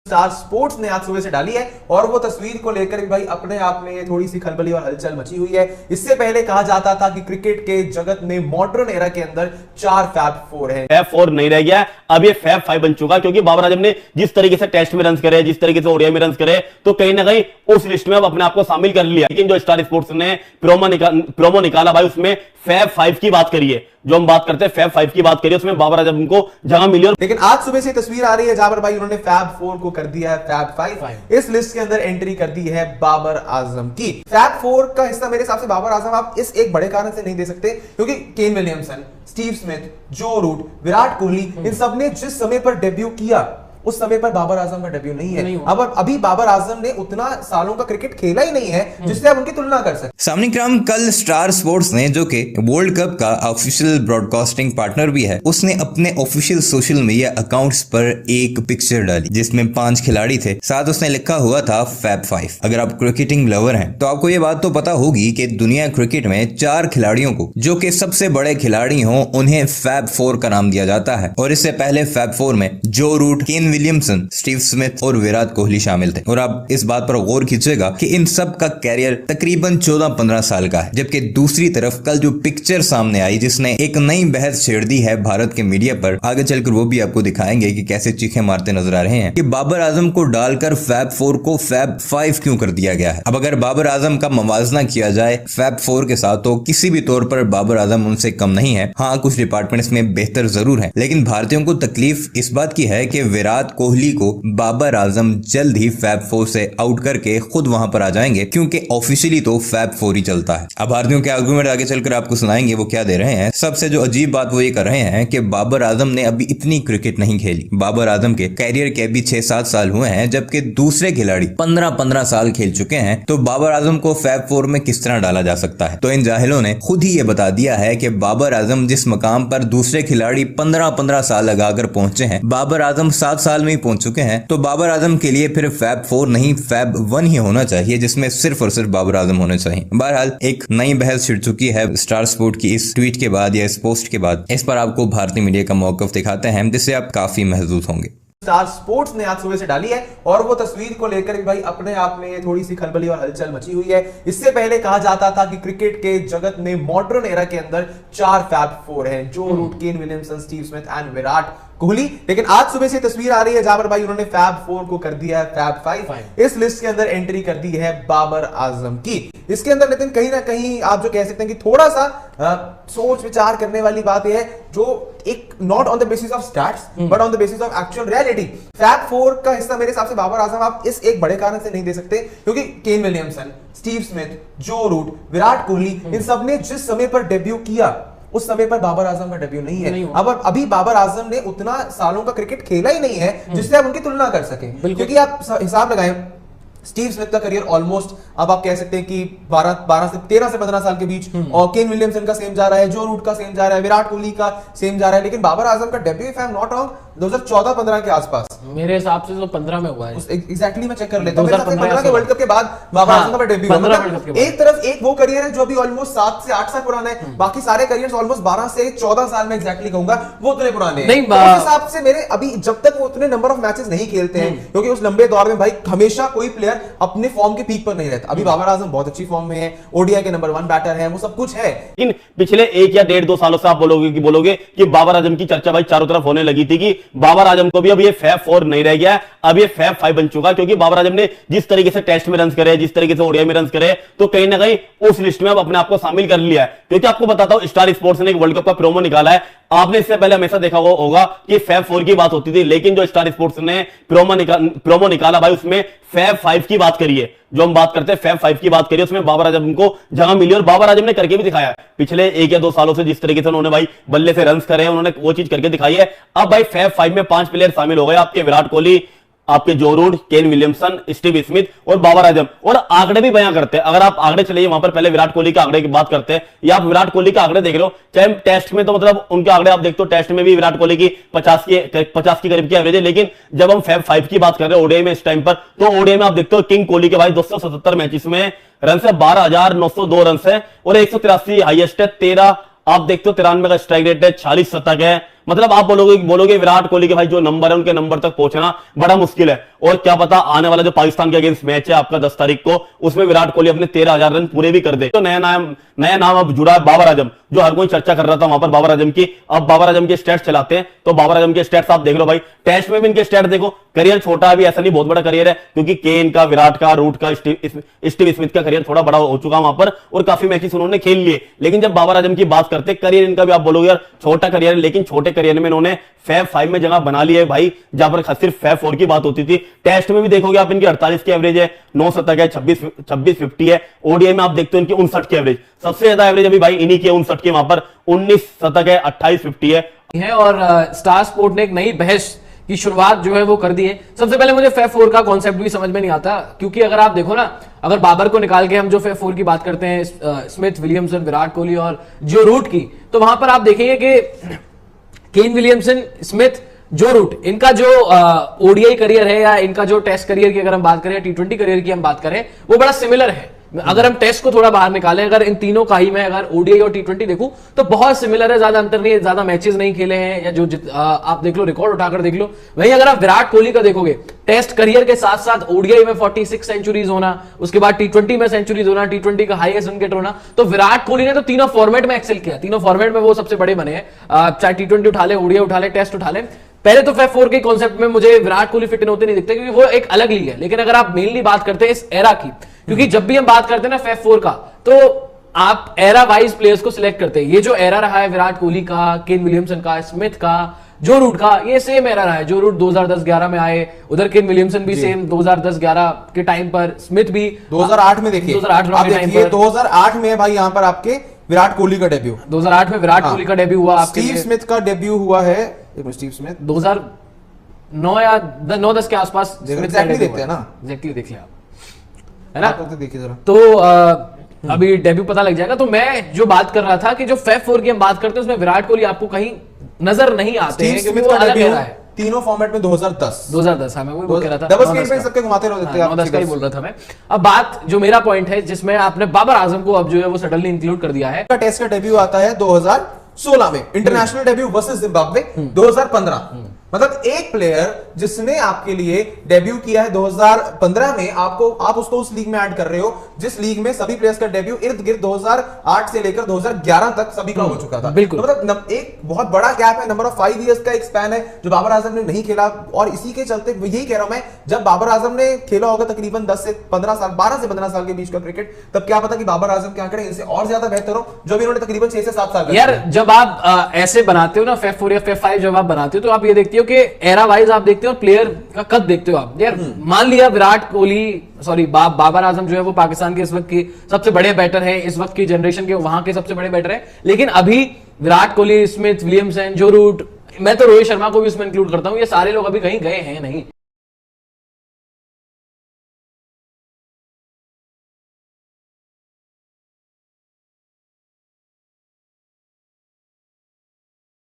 Star sports ने आज सुबह से डाली है और वो तस्वीर को लेकर भी भाई अपने आप में थोड़ी सी खलबली और हलचल मची हुई है। इससे पहले कहा जाता था कि क्रिकेट के जगत में मॉडर्न एरा के अंदर 4 फैब 4 है। फैब 4 नहीं रह गया, अब ये फैब 5 बन चुका, क्योंकि बाबर आजम ने जिस तरीके से टेस्ट में रन करे, जिस तरीके से ओडीआई में रन करे, तो कहीं ना कहीं उस लिस्ट में अब अपने आप को शामिल कर लिया। लेकिन जो स्टार स्पोर्ट्स ने प्रोमो निकाला भाई, उसमें फैब 5 की बात करिए। जो हम बात करते हैं फैब 5 की बात करिए, उसमें बाबर आजम को जगह मिली। लेकिन आज सुबह से तस्वीर आ रही है जहां पर भाई उन्होंने फैब 4 को कर दिया है फैब 5। इस लिस्ट के अंदर एंट्री कर दी है बाबर आजम की। फैब 4 का हिस्सा मेरे हिसाब से बाबर आजम आप इस एक बड़े कारण से नहीं दे सकते क्योंकि केन विलियमसन, स्टीव स्मिथ, जो रूट, विराट कोहली, इन सब ने जिस समय पर डेब्यू किया उस समय पर बाबर आजम का डेब्यू नहीं है। अब अभी बाबर आजम ने उतना सालों का क्रिकेट खेला ही नहीं है जिससे आप उनकी तुलना कर सकते। सामने क्रम कल स्टार स्पोर्ट्स ने, जो कि वर्ल्ड कप का ऑफिशियल ब्रॉडकास्टिंग पार्टनर भी है, उसने अपने ऑफिशियल सोशल मीडिया अकाउंट्स पर एक पिक्चर डाली जिसमें 5 खिलाड़ी थे, साथ उसने लिखा हुआ था फैब 5। अगर आप क्रिकेटिंग लवर हैं तो आपको ये बात तो पता होगी कि दुनिया क्रिकेट में 4 खिलाड़ियों को, जो कि सबसे बड़े खिलाड़ी हों, उन्हें फैब 4 का नाम दिया जाता है। और इससे पहले फैब 4 में Joe Root, Kane Williamson, Steve Smith और विराट कोहली शामिल थे। और आप इस बात पर गौर कीजिएगा कि इन सब का कैरियर तकरीबन 14-15 साल का है। जबकि दूसरी तरफ कल जो पिक्चर सामने आई जिसने एक नई बहस छेड़ दी है भारत के मीडिया पर, आगे चलकर वो भी आपको दिखाएंगे कि कैसे चीखें मारते नजर आ रहे हैं कि बाबर आजम को डालकर फैब 4 को फैब 5 क्यों कर दिया गया है। अब अगर बाबर आजम का मवाजना किया जाए फैब 4 के साथ तो किसी भी तौर पर बाबर आजम उनसे कम नहीं है। हाँ, कुछ डिपार्टमेंट्स में बेहतर जरूर है, लेकिन भारतीयों को तकलीफ इस बात की है कि विराट कोहली को बाबर आजम जल्द ही फैब 4 से आउट करके खुद वहां पर आ जाएंगे, क्योंकि ऑफिशियली तो फैब 4 ही चलता है। अब भारतीयों के आर्गुमेंट आगे चलकर आपको सुनाएंगे वो क्या दे रहे हैं। सबसे जो अजीब बात वो ये कर रहे हैं कि बाबर आजम ने अभी इतनी क्रिकेट नहीं खेली। बाबर आजम के कैरियर के अभी 6-7 साल हुए हैं, जबकि दूसरे खिलाड़ी 15-15 साल खेल चुके हैं। तो बाबर आजम को फैब 4 में किस तरह डाला जा सकता है? तो इन जाहिलों ने खुद ही ये बता दिया है कि बाबर आजम जिस मकाम पर दूसरे खिलाड़ी 15-15 साल लगाकर पहुंचे हैं, बाबर आजम 7 साल में ही पहुंच चुके हैं। तो बाबर आजम के लिए फिर फैब 4 नहीं फैब 1 ही होना चाहिए, जिसमें सिर्फ और सिर्फ बाबर आजम होने चाहिए। बहरहाल एक नई बहस छिड़ चुकी है स्टार स्पोर्ट की इस ट्वीट के बाद या इस पोस्ट के बाद। इस पर आपको भारतीय मीडिया का मौकफ दिखाते हैं जिससे आप काफी महसूस होंगे। स्टार स्पोर्ट्स ने आज सुबह से डाली है और वो तस्वीर को लेकर भी भाई अपने आप में थोड़ी सी खलबली और हलचल मची हुई है। इससे पहले कहा जाता था कि क्रिकेट के जगत में मॉडर्न एरा के अंदर 4 फैब 4 हैं, Joe Root, Kane Williamson, Steve Smith and Virat Kohli. लेकिन आज सुबह से तस्वीर आ रही है जहां पर भाई उन्होंने फैब 4 को कर दिया है फैब 5। इस लिस्ट के अंदर एंट्री कर दी है बाबर आजम की। इसके अंदर लेकिन कहीं ना कहीं आप जो कह सकते हैं कि थोड़ा सा सोच विचार करने वाली बात यह है, जो एक not on the basis of stats but on the basis of actual reality. Fab 4 का हिस्सा मेरे हिसाब से बाबर आजम आप इस एक बड़े कारण से नहीं दे सकते क्योंकि केन विलियमसन, स्टीव स्मिथ, जो रूट, विराट कोहली, इन सब ने जिस समय पर डेब्यू किया उस समय पर बाबर आजम का डेब्यू नहीं है। अब अभी बाबर आजम ने उतना सालों का क्रिकेट खेला ही नहीं है जिससे आप उनकी तुलना कर सकें। क्योंकि आप हिसाब लगाएं, स्टीव स्मिथ का करियर ऑलमोस्ट अब आप कह सकते हैं कि 13 से 15 साल के बीच, और केन विलियमसन का सेम जा रहा है, जो रूट का सेम जा रहा है, विराट कोहली का सेम जा रहा है। लेकिन बाबर आजम का debut if I am not wrong 2014-15 के आसपास, मेरे हिसाब से तो 15 में हुआ है। एग्जैक्टली मैं चेक कर लेता हूं। 2015 के वर्ल्ड कप के बाद बाबर आजम का डेब्यू हुआ। मतलब एक तरफ एक वो करियर है जो अभी ऑलमोस्ट 7 से 8 साल पुराना है, बाकी सारे करियर्स ऑलमोस्ट 12 से 14 साल में एग्जैक्टली कहूंगा वो उतने पुराने हैं। उस हिसाब से मेरे अभी जब तक वो उतने नंबर ऑफ मैचेस नहीं खेलते हैं, क्योंकि उस लंबे दौर में भाई हमेशा कोई प्लेयर अपने फॉर्म के पीक पर नहीं रहता। अभी बाबर आजम बहुत अच्छी फॉर्म में है, ओडीआई के नंबर 1 बैटर है, वो सब कुछ है। लेकिन पिछले 1 या 1.5-2 सालों से आप बोलोगे कि बाबर आजम की चर्चा भाई चारों तरफ होने लगी थी कि बाबर आजम को भी अब ये फैब 4 नहीं रह गया, अब ये फैब 5 बन चुका, क्योंकि बाबर आजम ने जिस तरीके से टेस्ट में रन करे, जिस तरीके से ओडीआई में रन करे, तो कहीं ना कहीं उस लिस्ट में अब अपने आप को शामिल कर लिया है। क्योंकि आपको बताता हूं, स्टार स्पोर्ट्स ने एक वर्ल्ड कप का प्रोमो निकाला है। आपने इससे पहले हमेशा देखा होगा कि फैब 4 की बात होती थी, लेकिन जो स्टार स्पोर्ट्स ने प्रोमो निकाला भाई, उसमें फैब 5 की बात करिए। जो हम बात करते हैं फैब 5 की बात करिए, उसमें बाबर आजम को जगह मिली और बाबर आजम ने करके भी दिखाया। पिछले 1 या 2 सालों से जिस तरीके से उन्होंने भाई बल्ले से रन्स करे हैं, उन्होंने वो चीज करके दिखाई है। अब भाई फैब 5 में 5 प्लेयर शामिल हो गए, आपके विराट कोहली, आपके Joe Root, Kane Williamson, Steve Smith और बाबर आजम। और आंकड़े भी बयां करते हैं। अगर आप आंकड़े चलिए वहां पर पहले विराट कोहली के आंकड़े की बात करते हैं, या आप विराट कोहली के आंकड़े देख रहे हो, चाहे टेस्ट में तो मतलब उनके आंकड़े आप देखते हो, टेस्ट में भी विराट कोहली की 50 की करीब की एवरेज है। लेकिन जब हम फैब 5 की बात कर रहे हैं ओडीआई में इस टाइम पर, तो ओडीआई में आप देखते हो किंग कोहली के भाई 277 मैचेस में रन है 12,902 रन है और 183 हाईएस्ट है। 13 आप देखते हो 93 का स्ट्राइक रेट है, 46 शतक है, मतलब आप बोलोगे विराट कोहली के भाई जो नंबर है उनके नंबर तक पहुंचना बड़ा मुश्किल है। और क्या पता आने वाला जो पाकिस्तान के अगेंस्ट मैच है आपका 10 तारीख को, उसमें विराट कोहली अपने 13,000 रन पूरे भी कर दे। तो नया नाम अब जुड़ा है बाबर आजम, जो हर कोई चर्चा कर रहा था वहां पर बाबर आजम की। अब बाबर आजम के स्टैट्स चलाते हैं, तो बाबर आजम के स्टैट्स आप देख लो भाई। टेस्ट में भी इनके स्टैट्स देखो, करियर छोटा भी ऐसा नहीं बहुत बड़ा करियर है, क्योंकि केन का, विराट का, रूट का, स्टीव स्मिथ का करियर थोड़ा बड़ा हो चुका वहां पर और काफी मैचेस उन्होंने खेल लिए। लेकिन जब बाबर आजम की बात करते हैं, करियर इनका भी आप बोलोगे यार छोटा करियर है, लेकिन छोटे करियर में इन्होंने फैब 5 में जगह बना ली है भाई, जहां पर सिर्फ फैब 4 की बात होती थी। टेस्ट में भी देखोगे आप इनकी 48 की एवरेज है, 9 शतक है, 26 50 है। ओडीआई में आप देखते हो इनकी 59 की एवरेज, सबसे ज्यादा एवरेज अभी भाई इन्हीं की 59 की, वहां पर 19 शतक है, 28 50 है। और स्टार स्पोर्ट ने एक नई बहस की शुरुआत जो है वो कर दी है। सबसे पहले मुझे फैब 4 का कॉन्सेप्ट भी समझ में नहीं आता, क्योंकि अगर आप देखो ना, अगर बाबर को निकाल के हम जो फैब 4 की बात करते हैं, स्मिथ, विलियमसन, विराट कोहली और जो रूट की, तो वहां पर आप देखेंगे कि केन विलियमसन, स्मिथ, जो रूट, इनका जो ओडीआई करियर है या इनका जो टेस्ट करियर की अगर हम बात करें, T20 करियर की हम बात करें, वो बड़ा सिमिलर है। अगर हम टेस्ट को थोड़ा बाहर निकालें, अगर इन तीनों का ही मैं अगर ओडीआई और T20 देखूं तो बहुत सिमिलर है, ज्यादा अंतर नहीं है, ज्यादा मैचेस नहीं खेले हैं, या जो आप देख लो, रिकॉर्ड उठाकर देख लो। वहीं अगर आप विराट कोहली का देखोगे, टेस्ट करियर के साथ साथ ओडीआई में 46 सेंचुरीज होना, उसके बाद T20 में सेंचुरीज होना, T20 का हाईएस्ट विकेट होना, तो विराट कोहली ने तो तीनों फॉर्मेट में एक्सेल किया, तीनों फॉर्मेट में वो सबसे बड़े बने हैं, चाहे T20 उठा ले, ओडीआई उठा ले, टेस्ट उठा ले। पहले तो फैब 4 के कॉन्सेप्ट में मुझे विराट कोहली फिट होते नहीं दिखते, क्योंकि वो एक अलग लीग है। लेकिन अगर आप मेनली बात करते हैं इस एरा की, क्योंकि जब भी हम बात करते हैं ना फैब 4 का, तो आप एरा वाइज प्लेयर्स को सिलेक्ट करते हैं। ये जो एरा रहा है विराट कोहली का, केन विलियमसन का, स्मिथ का, जो रूट का, ये सेम एरा रहा है। जो रूट 2010-11 में आए, उधर केन विलियमसन भी सेम 2010-11 के टाइम पर, स्मिथ भी 2008 में देखिए, 2008 में भाई यहाँ पर आपके विराट कोहली का डेब्यू, 2008 में विराट कोहली का डेब्यू हुआ, स्टीव स्मिथ का डेब्यू हुआ है, स्टीव स्मिथ 2009 या 9-10 के आसपास एग्जैक्टली देखते हैं ना, एग्जैक्टली देख लिया है ना, देखिए जरा। तो अभी डेब्यू पता लग जाएगा। तो मैं जो बात कर रहा था कि जो फैब 4 की हम बात करते हैं, उसमें विराट कोहली आपको कहीं नजर नहीं आते हैं, क्योंकि वो अलग एरा है। तीनों फॉर्मेट में 2010 हाँ, मैं वही कह रहा था, डबल स्क्रीन पे सबके घुमाते रहते हैं, 9-10 का ही बोल रहा था मैं। अब बात जो मेरा पॉइंट है, जिसमें आपने बाबर आजम को अब जो है वो सडनली इंक्लूड कर दिया है। टेस्ट का डेब्यू आता है 2016 में, इंटरनेशनल डेब्यू वर्सेस जिम्बाब्वे 2015। मतलब एक प्लेयर जिसने आपके लिए डेब्यू किया है 2015 में, आप उसको उस लीग में ऐड कर रहे हो जिस लीग में सभी प्लेयर्स का डेब्यू इर्द गिर्द 2008 से लेकर 2011 तक सभी का हो चुका था। बिल्कुल, तो मतलब एक बहुत बड़ा गैप है, नंबर ऑफ 5 इयर्स का एक स्पैन है जो बाबर आजम ने नहीं खेला। और इसी के चलते यही कह रहा हूं मैं, जब बाबर आजम ने खेला होगा तकरीबन 10 से 15 साल, 12 से 15 साल के बीच का क्रिकेट, तब क्या पता कि बाबर आजम के आंकड़े इनसे और ज्यादा बेहतर हो, जो भी इन्होंने तकरीबन 6 से 7 साल। यार जब आप ऐसे बनाते हो ना फैब 4 या फैब 5 जब आप बनाते हो, तो आप ये देखते हो कि एरा वाइज आप देखते हो और प्लेयर का कद देखते हो आप। यार मान लिया विराट कोहली, सॉरी बाबर आजम जो है वो पाकिस्तान के इस वक्त की सबसे बड़े बैटर है, इस वक्त की जनरेशन के वहां के सबसे बड़े बैटर है। लेकिन अभी विराट कोहली, स्मिथ, विलियमसन, जो रूट, मैं तो रोहित शर्मा को भी इसमें इंक्लूड करता हूं, ये सारे लोग अभी कहीं गए हैं नहीं।